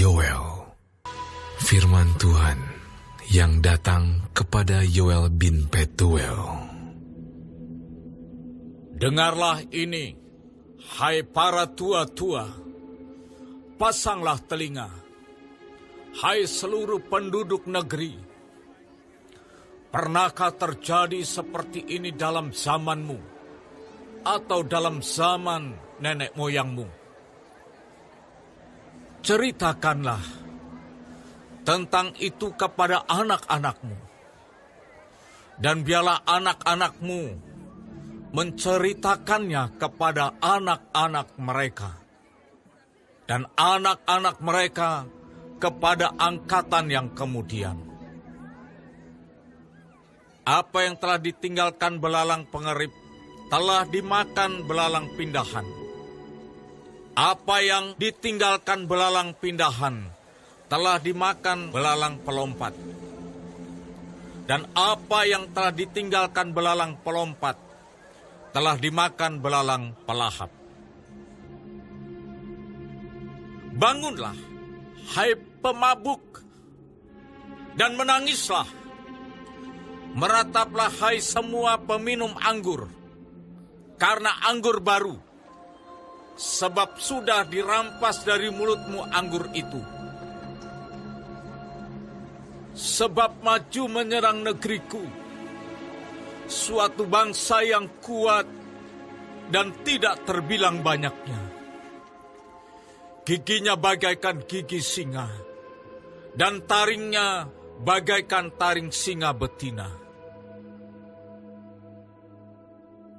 Yoel. Firman Tuhan yang datang kepada Yoel bin Petuel. Dengarlah ini, hai para tua-tua, pasanglah telinga, hai seluruh penduduk negeri. Pernahkah terjadi seperti ini dalam zamanmu, atau dalam zaman nenek moyangmu? Ceritakanlah tentang itu kepada anak-anakmu, dan biarlah anak-anakmu menceritakannya kepada anak-anak mereka, dan anak-anak mereka kepada angkatan yang kemudian. Apa yang telah ditinggalkan belalang pengerip telah dimakan belalang pindahan. Apa yang ditinggalkan belalang pindahan telah dimakan belalang pelompat. Dan apa yang telah ditinggalkan belalang pelompat telah dimakan belalang pelahap. Bangunlah, hai pemabuk, dan menangislah. Merataplah, hai semua peminum anggur, karena anggur baru, sebab sudah dirampas dari mulutmu anggur itu. Sebab maju menyerang negeriku, suatu bangsa yang kuat dan tidak terbilang banyaknya. Giginya bagaikan gigi singa, dan taringnya bagaikan taring singa betina.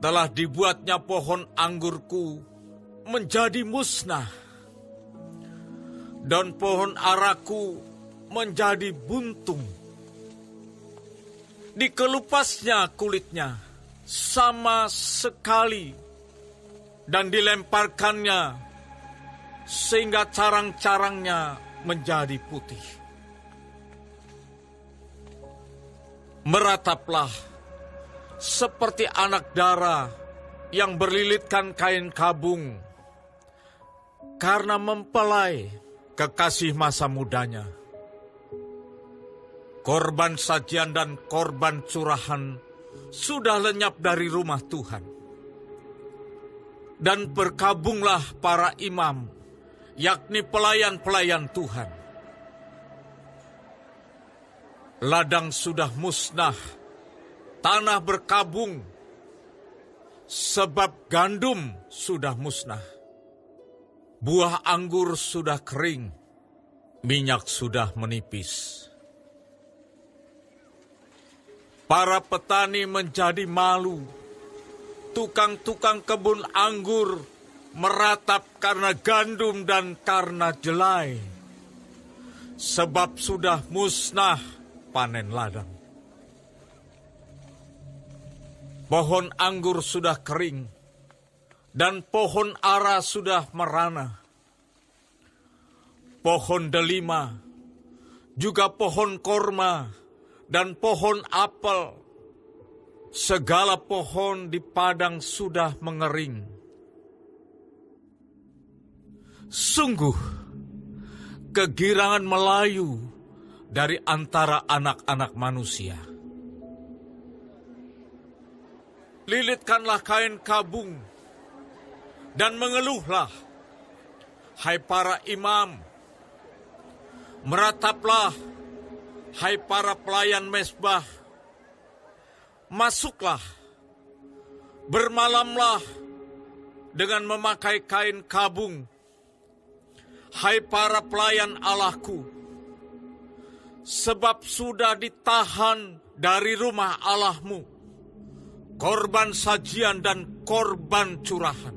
Telah dibuatnya pohon anggurku menjadi musnah, dan pohon araku menjadi buntung. Dikelupasnya kulitnya sama sekali, dan dilemparkannya sehingga carang-carangnya menjadi putih. Merataplah seperti anak dara yang berlilitkan kain kabung, karena mempelai kekasih masa mudanya. Korban sajian dan korban curahan sudah lenyap dari rumah Tuhan. Dan berkabunglah para imam, yakni pelayan-pelayan Tuhan. Ladang sudah musnah, tanah berkabung, sebab gandum sudah musnah. Buah anggur sudah kering, minyak sudah menipis. Para petani menjadi malu, tukang-tukang kebun anggur meratap karena gandum dan karena jelai, sebab sudah musnah panen ladang. Pohon anggur sudah kering, dan pohon ara sudah merana. Pohon delima, juga pohon korma, dan pohon apel, segala pohon di padang sudah mengering. Sungguh, kegirangan melayu dari antara anak-anak manusia. Lilitkanlah kain kabung, dan mengeluhlah, hai para imam. Merataplah, hai para pelayan mezbah. Masuklah, bermalamlah dengan memakai kain kabung, hai para pelayan Allahku. Sebab sudah ditahan dari rumah Allahmu korban sajian dan korban curahan.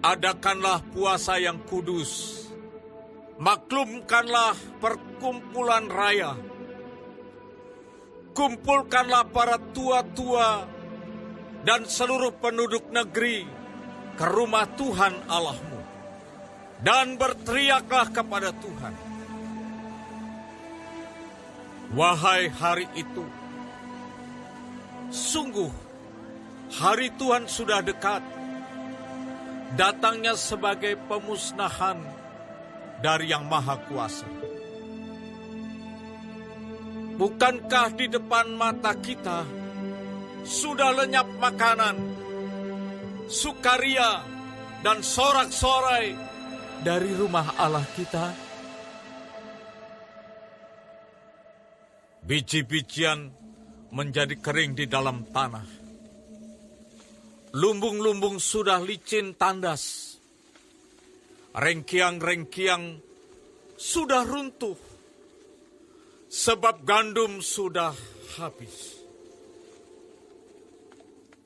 Adakanlah puasa yang kudus, maklumkanlah perkumpulan raya. Kumpulkanlah para tua-tua dan seluruh penduduk negeri ke rumah Tuhan Allahmu, dan berteriaklah kepada Tuhan. Wahai hari itu, sungguh hari Tuhan sudah dekat. datangnya sebagai pemusnahan dari Yang Maha Kuasa. Bukankah di depan mata kita sudah lenyap makanan, sukaria, dan sorak-sorai dari rumah Allah kita? Biji-bijian menjadi kering di dalam tanah. Lumbung-lumbung sudah licin tandas. Rengkiang-rengkiang sudah runtuh. Sebab gandum sudah habis.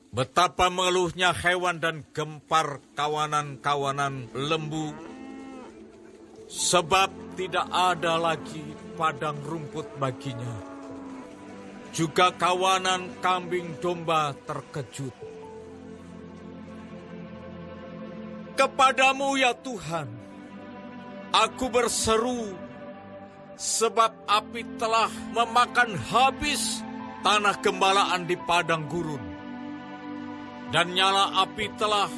Betapa mengeluhnya hewan dan gempar kawanan-kawanan lembu. Sebab tidak ada lagi padang rumput baginya. Juga kawanan kambing domba terkejut. Kepadamu ya Tuhan, aku berseru, sebab api telah memakan habis tanah gembalaan di padang gurun. Dan nyala api telah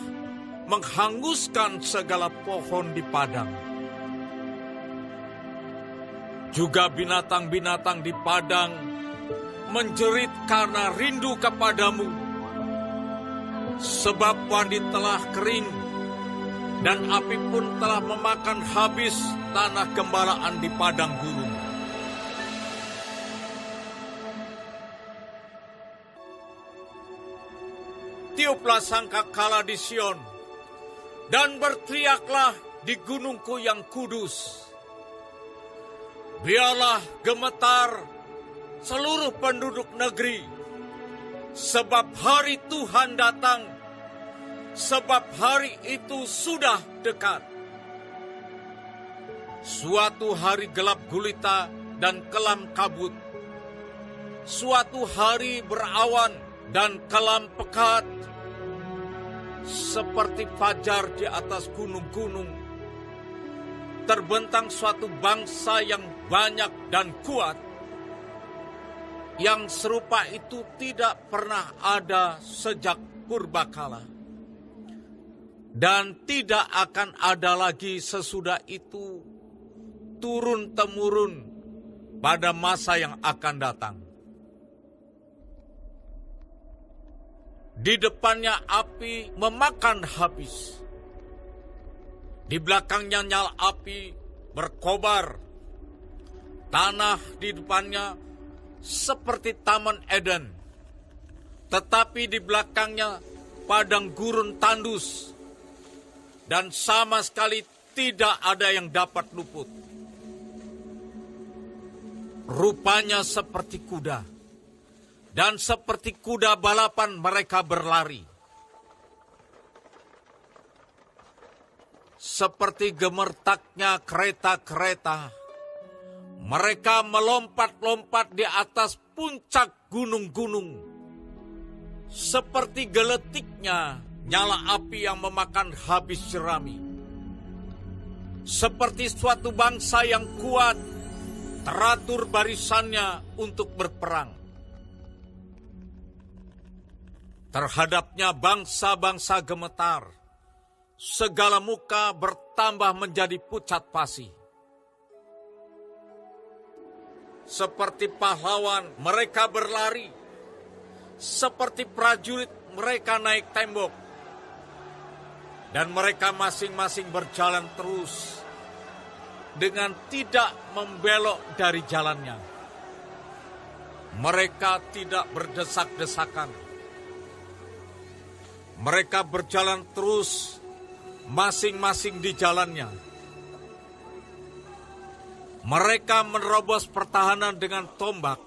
menghanguskan segala pohon di padang. Juga binatang-binatang di padang menjerit karena rindu kepadamu. Sebab wadi telah kering, dan api pun telah memakan habis tanah gembalaan di padang gurun. Tiuplah sangkakala di Sion, dan berteriaklah di gunungku yang kudus. Biarlah gemetar seluruh penduduk negeri, sebab hari Tuhan datang, sebab hari itu sudah dekat. Suatu hari gelap gulita dan kelam kabut, suatu hari berawan dan kelam pekat, seperti fajar di atas gunung-gunung. Terbentang suatu bangsa yang banyak dan kuat, yang serupa itu tidak pernah ada sejak purbakala, dan tidak akan ada lagi sesudah itu turun-temurun pada masa yang akan datang. Di depannya api memakan habis. Di belakangnya nyala api berkobar. Tanah di depannya seperti Taman Eden. Tetapi di belakangnya padang gurun tandus. Dan sama sekali tidak ada yang dapat luput. Rupanya seperti kuda. Dan seperti kuda balapan mereka berlari. Seperti gemertaknya kereta-kereta, mereka melompat-lompat di atas puncak gunung-gunung. Seperti geletiknya nyala api yang memakan habis jerami. Seperti suatu bangsa yang kuat, teratur barisannya untuk berperang. Terhadapnya bangsa-bangsa gemetar, segala muka bertambah menjadi pucat pasi. Seperti pahlawan mereka berlari, seperti prajurit mereka naik tembok, dan mereka masing-masing berjalan terus dengan tidak membelok dari jalannya. Mereka tidak berdesak-desakan. Mereka berjalan terus, masing-masing di jalannya. Mereka menerobos pertahanan dengan tombak.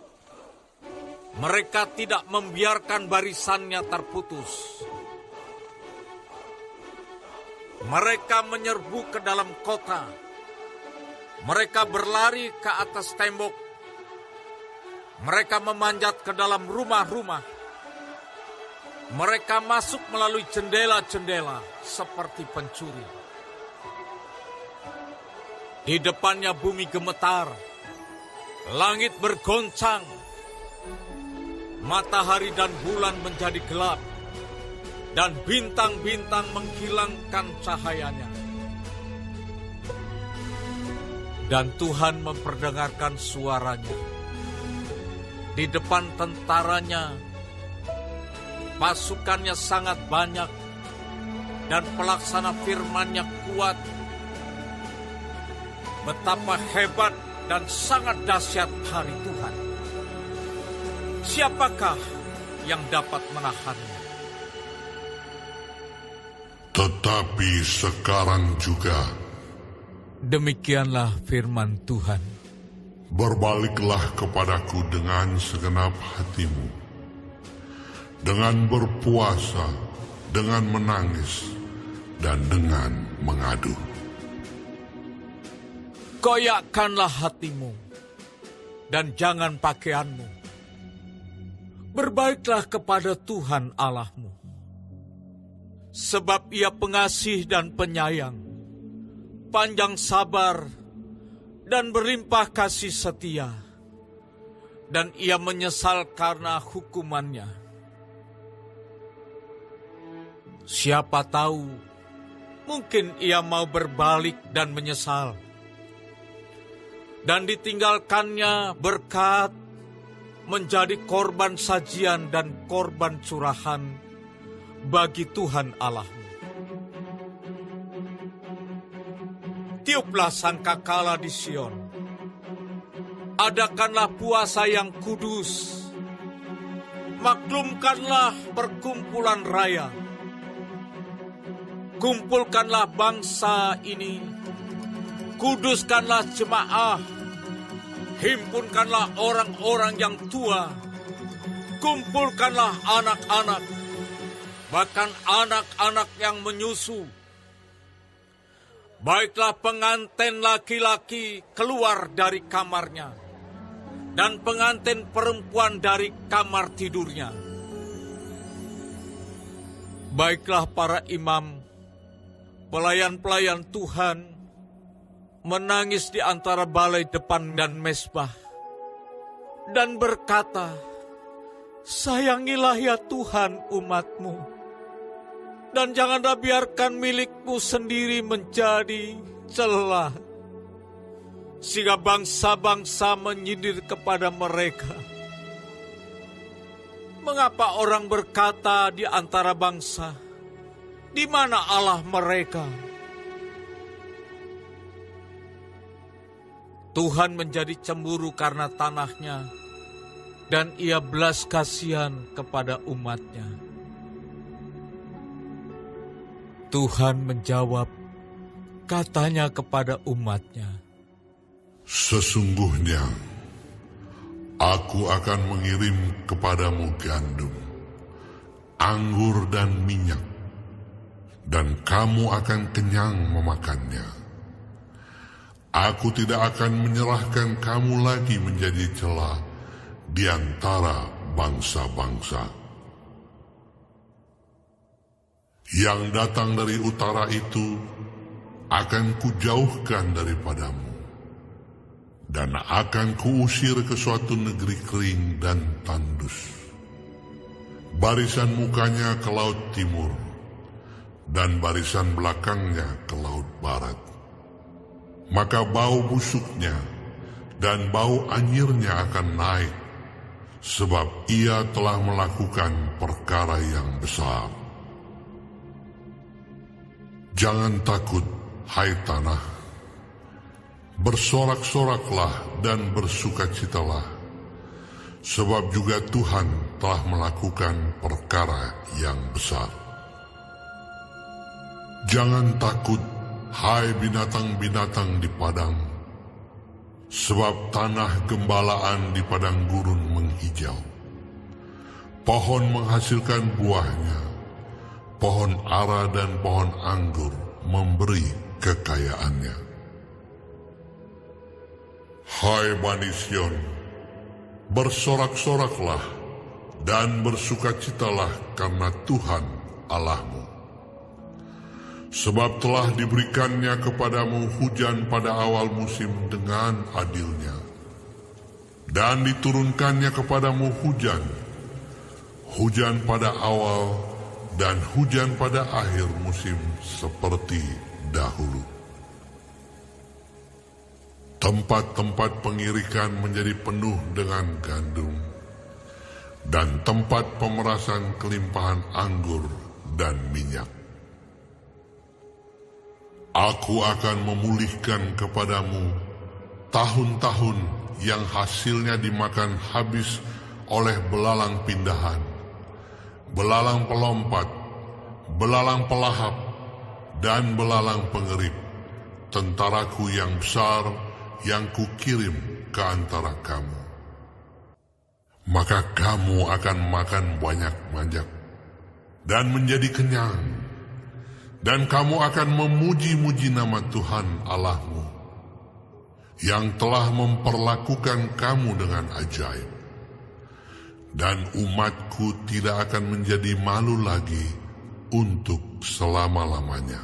Mereka tidak membiarkan barisannya terputus. Mereka menyerbu ke dalam kota. Mereka berlari ke atas tembok. Mereka memanjat ke dalam rumah-rumah. Mereka masuk melalui jendela-jendela seperti pencuri. Di depannya bumi gemetar, langit bergoncang, matahari dan bulan menjadi gelap, dan bintang-bintang menghilangkan cahayanya. Dan Tuhan memperdengarkan suaranya. Di depan tentaranya, pasukannya sangat banyak, dan pelaksana firman-Nya kuat. Betapa hebat dan sangat dahsyat hari Tuhan. Siapakah yang dapat menahannya? Tetapi sekarang juga, demikianlah firman Tuhan. Berbaliklah kepadaku dengan segenap hatimu, dengan berpuasa, dengan menangis, dan dengan mengadu. Goyakkanlah hatimu, dan jangan pakaianmu. Berbaiklah kepada Tuhan Allahmu, sebab Ia pengasih dan penyayang, panjang sabar, dan berlimpah kasih setia, dan Ia menyesal karena hukumannya. Siapa tahu, mungkin Ia mau berbalik dan menyesal, dan ditinggalkannya berkat menjadi korban sajian dan korban curahan bagi Tuhan Allahmu. Tiuplah sangkakala di Sion, adakanlah puasa yang kudus, maklumkanlah perkumpulan raya, kumpulkanlah bangsa ini, kuduskanlah jemaah, himpunkanlah orang-orang yang tua, kumpulkanlah anak-anak, bahkan anak-anak yang menyusu. Baiklah pengantin laki-laki keluar dari kamarnya, dan pengantin perempuan dari kamar tidurnya. Baiklah para imam, pelayan-pelayan Tuhan, menangis di antara balai depan dan mezbah, dan berkata, sayangilah ya Tuhan umat-Mu, dan janganlah biarkan milik-Mu sendiri menjadi celah, sehingga bangsa-bangsa menyindir kepada mereka. Mengapa orang berkata di antara bangsa, di mana Allah mereka? Tuhan menjadi cemburu karena tanahnya, dan Ia belas kasihan kepada umat-Nya. Tuhan menjawab, katanya kepada umat-Nya, sesungguhnya Aku akan mengirim kepadamu gandum, anggur dan minyak, dan kamu akan kenyang memakannya. Aku tidak akan menyerahkan kamu lagi menjadi celah di antara bangsa-bangsa. Yang datang dari utara itu akan kujauhkan daripadamu, dan akan kuusir ke suatu negeri kering dan tandus. Barisan mukanya ke laut timur, dan barisan belakangnya ke laut barat. Maka bau busuknya dan bau anyirnya akan naik, sebab ia telah melakukan perkara yang besar. Jangan takut, hai tanah, bersorak-soraklah dan bersukacitalah, sebab juga Tuhan telah melakukan perkara yang besar. Jangan takut, hai binatang-binatang di padang, sebab tanah gembalaan di padang gurun menghijau. Pohon menghasilkan buahnya, pohon ara dan pohon anggur memberi kekayaannya. Hai Bani Sion, bersorak-soraklah dan bersukacitalah karena Tuhan Allahmu. Sebab telah diberikannya kepadamu hujan pada awal musim dengan adilnya, dan diturunkannya kepadamu hujan pada awal dan hujan pada akhir musim seperti dahulu. Tempat-tempat pengirikan menjadi penuh dengan gandum, dan tempat pemerasan kelimpahan anggur dan minyak. Aku akan memulihkan kepadamu tahun-tahun yang hasilnya dimakan habis oleh belalang pindahan, belalang pelompat, belalang pelahap, dan belalang pengerip, tentaraku yang besar yang kukirim ke antara kamu. Maka kamu akan makan banyak-banyak dan menjadi kenyang, dan kamu akan memuji-muji nama Tuhan Allahmu yang telah memperlakukan kamu dengan ajaib. Dan umatku tidak akan menjadi malu lagi untuk selama-lamanya.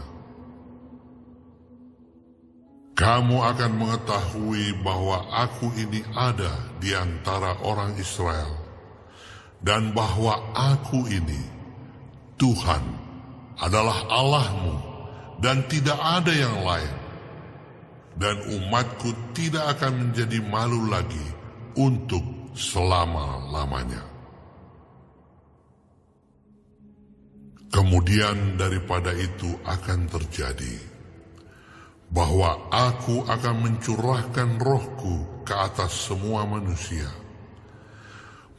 Kamu akan mengetahui bahwa aku ini ada di antara orang Israel, dan bahwa aku ini, Tuhan, adalah Allahmu, dan tidak ada yang lain. Dan umatku tidak akan menjadi malu lagi untuk selama-lamanya. Kemudian daripada itu akan terjadi bahwa aku akan mencurahkan rohku ke atas semua manusia.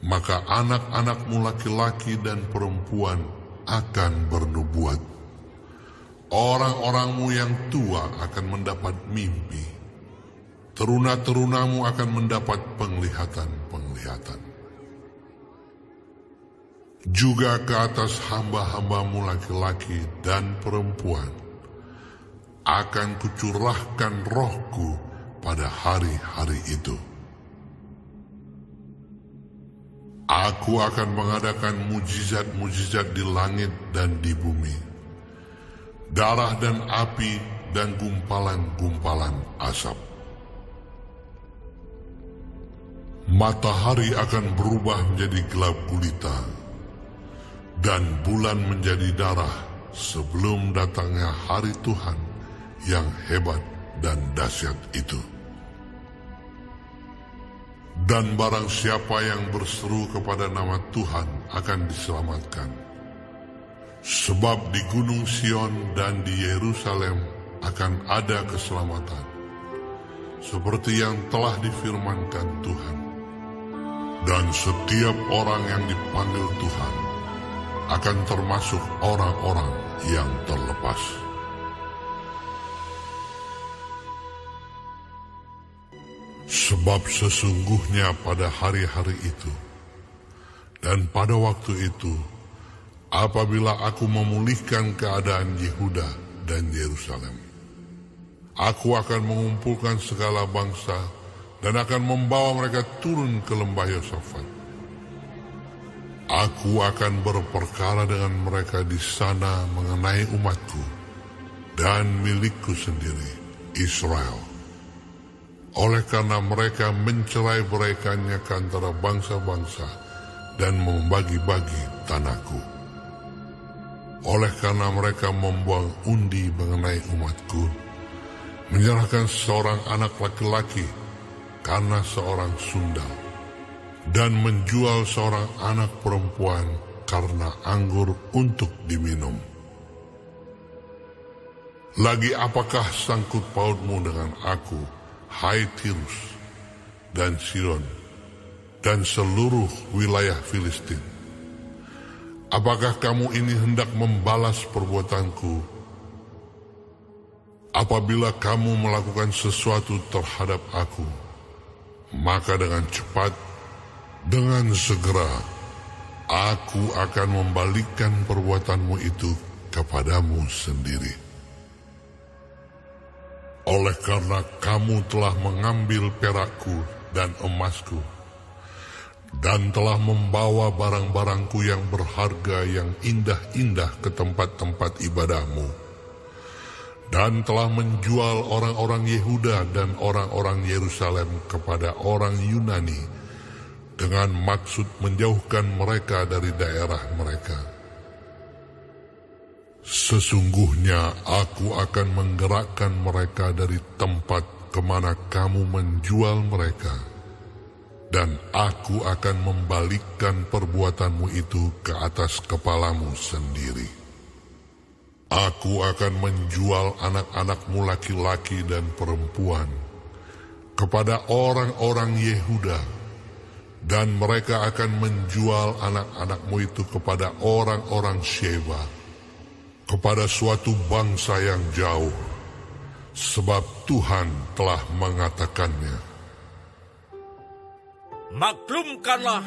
Maka anak-anakmu laki-laki dan perempuan akan bernubuat. Orang-orangmu yang tua akan mendapat mimpi. Teruna-terunamu akan mendapat penglihatan-penglihatan. Juga ke atas hamba-hambamu laki-laki dan perempuan akan kucurahkan rohku pada hari-hari itu. Aku akan mengadakan mujizat-mujizat di langit dan di bumi, darah dan api dan gumpalan-gumpalan asap. Matahari akan berubah menjadi gelap gulita, dan bulan menjadi darah sebelum datangnya hari Tuhan yang hebat dan dahsyat itu. Dan barang siapa yang berseru kepada nama Tuhan akan diselamatkan. Sebab di Gunung Sion dan di Yerusalem akan ada keselamatan, seperti yang telah difirmankan Tuhan. Dan setiap orang yang dipanggil Tuhan akan termasuk orang-orang yang terlepas. Sebab sesungguhnya pada hari-hari itu dan pada waktu itu, apabila aku memulihkan keadaan Yehuda dan Yerusalem, aku akan mengumpulkan segala bangsa dan akan membawa mereka turun ke lembah Yosafat. Aku akan berperkara dengan mereka di sana mengenai umatku dan milikku sendiri, Israel. Oleh karena mereka mencerai-beraikannya ke antara bangsa-bangsa dan membagi-bagi tanahku. Oleh karena mereka membuang undi mengenai umatku, menyerahkan seorang anak laki-laki karena seorang sundal, dan menjual seorang anak perempuan karena anggur untuk diminum. Lagi apakah sangkut pautmu dengan aku, hai Tirus dan Sidon, dan seluruh wilayah Filistin? Apakah kamu ini hendak membalas perbuatanku apabila kamu melakukan sesuatu terhadap aku? Maka dengan cepat, dengan segera, aku akan membalikkan perbuatanmu itu kepadamu sendiri. Oleh karena kamu telah mengambil perakku dan emasku, dan telah membawa barang-barangku yang berharga yang indah-indah ke tempat-tempat ibadahmu, dan telah menjual orang-orang Yehuda dan orang-orang Yerusalem kepada orang Yunani dengan maksud menjauhkan mereka dari daerah mereka. Sesungguhnya aku akan menggerakkan mereka dari tempat kemana kamu menjual mereka, dan aku akan membalikkan perbuatanmu itu ke atas kepalamu sendiri. Aku akan menjual anak-anakmu laki-laki dan perempuan kepada orang-orang Yehuda, dan mereka akan menjual anak-anakmu itu kepada orang-orang Sheba, kepada suatu bangsa yang jauh, sebab Tuhan telah mengatakannya. Maklumkanlah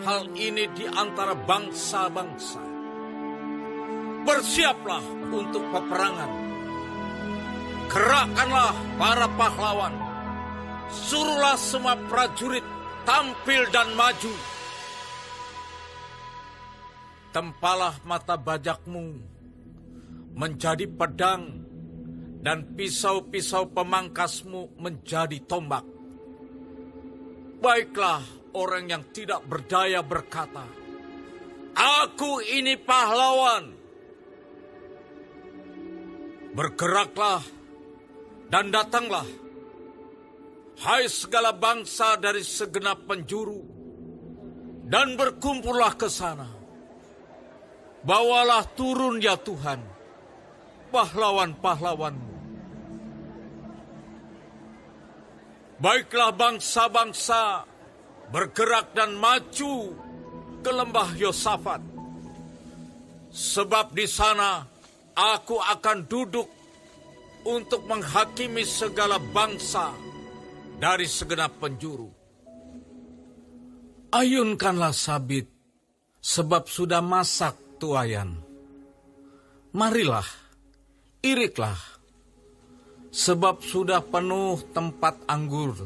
hal ini di antara bangsa-bangsa. Bersiaplah untuk peperangan. Gerakkanlah para pahlawan. Suruhlah semua prajurit tampil dan maju. Tempalah mata bajakmu menjadi pedang, dan pisau-pisau pemangkasmu menjadi tombak. Baiklah orang yang tidak berdaya berkata, "Aku ini pahlawan." Bergeraklah dan datanglah, hai segala bangsa dari segenap penjuru, dan berkumpullah ke sana. Bawalah turun ya Tuhan, pahlawan-pahlawanmu. Baiklah bangsa-bangsa bergerak dan maju ke lembah Yosafat, sebab di sana aku akan duduk untuk menghakimi segala bangsa dari segenap penjuru. Ayunkanlah sabit, sebab sudah masak tuayan. Marilah, iriklah, sebab sudah penuh tempat anggur,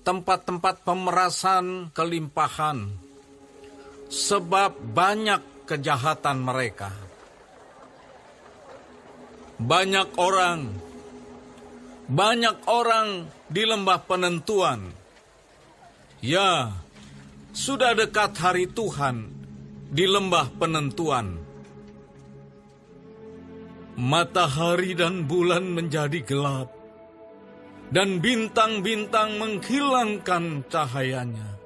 tempat-tempat pemerasan kelimpahan, sebab banyak kejahatan mereka. Banyak orang di lembah penentuan. Ya, sudah dekat hari Tuhan di lembah penentuan. Matahari dan bulan menjadi gelap, dan bintang-bintang menghilangkan cahayanya.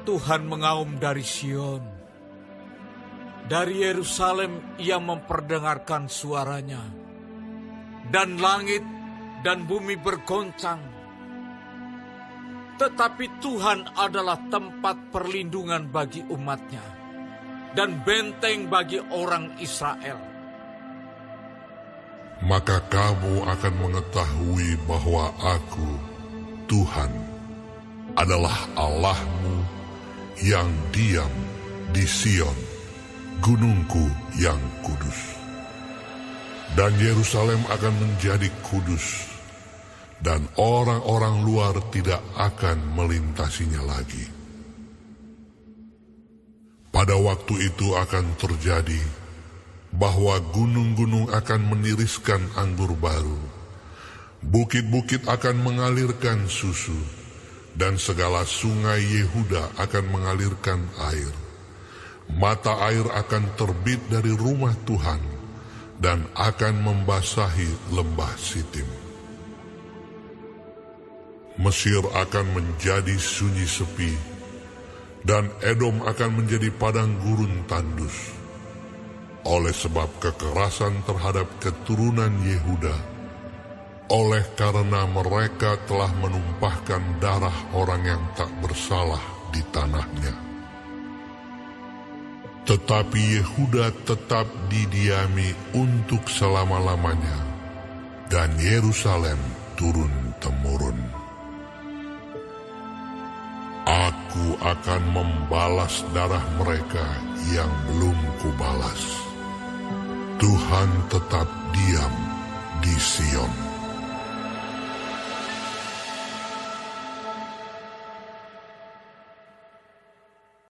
Tuhan mengaum dari Sion. Dari Yerusalem ia memperdengarkan suaranya, dan langit dan bumi bergoncang. Tetapi Tuhan adalah tempat perlindungan bagi umatnya, dan benteng bagi orang Israel. Maka kamu akan mengetahui bahwa aku, Tuhan, adalah Allahmu yang diam di Sion, gunungku yang kudus. Dan Yerusalem akan menjadi kudus, dan orang-orang luar tidak akan melintasinya lagi. Pada waktu itu akan terjadi bahwa gunung-gunung akan meniriskan anggur baru, bukit-bukit akan mengalirkan susu, dan segala sungai Yehuda akan mengalirkan air. Mata air akan terbit dari rumah Tuhan dan akan membasahi lembah Sitim. Mesir akan menjadi sunyi sepi, dan Edom akan menjadi padang gurun tandus. Oleh sebab kekerasan terhadap keturunan Yehuda, oleh karena mereka telah menumpahkan darah orang yang tak bersalah di tanahnya. Tetapi Yehuda tetap didiami untuk selama-lamanya, dan Yerusalem turun-temurun. Aku akan membalas darah mereka yang belum kubalas. Tuhan tetap diam di Sion.